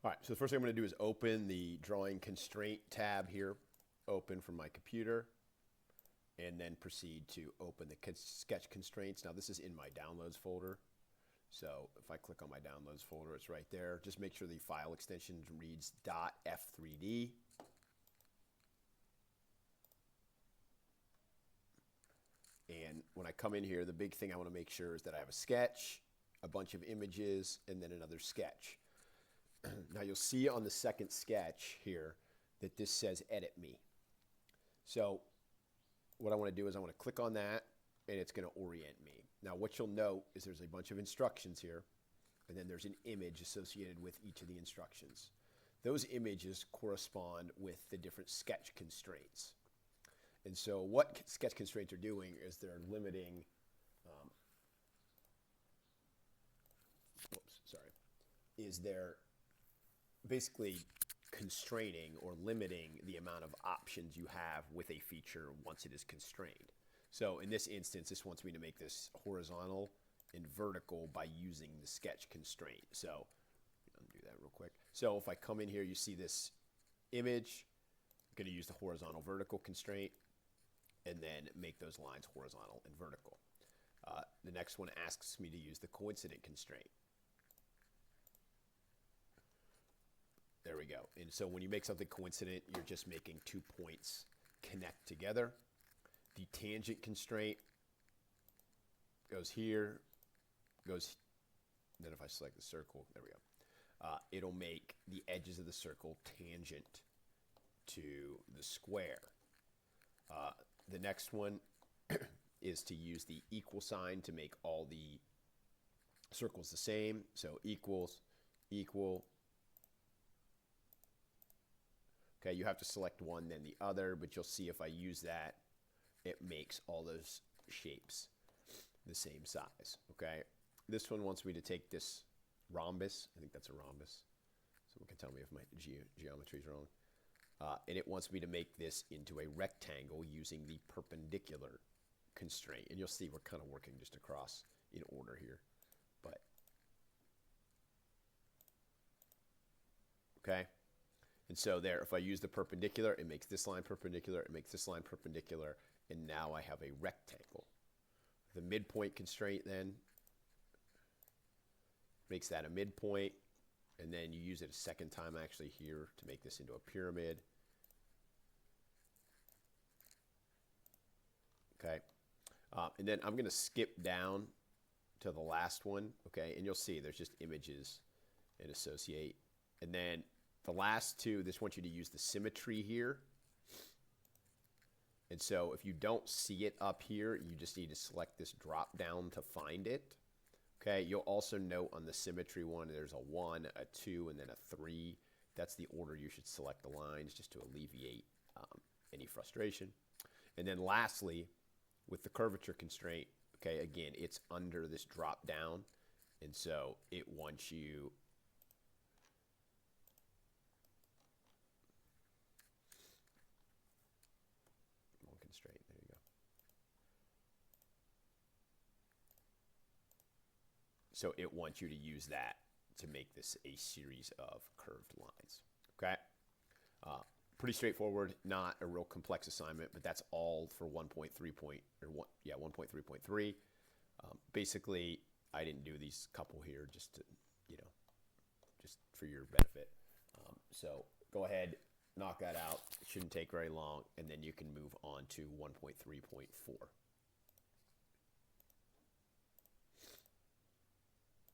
All right, so the first thing I'm going to do is open the drawing constraint tab here, open from my computer, and then proceed to open the sketch constraints. Now this is in my downloads folder. So if I click on my downloads folder, it's right there. Just make sure the file extension reads .f3d. And when I come in here, the big thing I want to make sure is that I have a sketch, a bunch of images, and then another sketch. Now you'll see on the second sketch here that this says edit me. So what I want to do is I want to click on that and it's going to orient me. Now what you'll note is there's a bunch of instructions here and then there's an image associated with each of the instructions. Those images correspond with the different sketch constraints. And so what sketch constraints are doing is they're limiting, is they're basically constraining or limiting the amount of options you have with a feature once it is constrained. So in this instance, this wants me to make this horizontal and vertical by using the sketch constraint. So undo that real quick. So if I come in here, you see this image, I'm going to use the horizontal vertical constraint and then make those lines horizontal and vertical. The next one asks me to use the coincident constraint. There we go. And so when you make something coincident, you're just making 2 points connect together. The tangent constraint goes here, then if I select the circle, there we go. It'll make the edges of the circle tangent to the square. The next one is to use the equal sign to make all the circles the same. So equals, equal. Okay, you have to select one, then the other, but you'll see if I use that, it makes all those shapes the same size, okay? This one wants me to take this rhombus. I think that's a rhombus. Someone can tell me if my geometry is wrong. And it wants me to make this into a rectangle using the perpendicular constraint. And you'll see we're kind of working just across in order here. But, okay? And so there, if I use the perpendicular, it makes this line perpendicular, it makes this line perpendicular, and now I have a rectangle. The midpoint constraint then makes that a midpoint, and then you use it a second time actually here to make this into a pyramid. Okay, and then I'm going to skip down to the last one, okay, and you'll see there's just images and associate. And then the last two, this wants you to use the symmetry here. And so if you don't see it up here, you just need to select this drop down to find it. Okay, you'll also note on the symmetry one, there's a 1, a 2, and then a 3. That's the order you should select the lines just to alleviate any frustration. And then lastly, with the curvature constraint, okay, again, it's under this drop down. And so it wants you constraint. There you go. So it wants you to use that to make this a series of curved lines. Okay. Pretty straightforward, not a real complex assignment, but that's all for 1.3.3. Basically, I didn't do these couple here just to, just for your benefit. So go ahead, knock that out. It shouldn't take very long, and then you can move on to 1.3.4.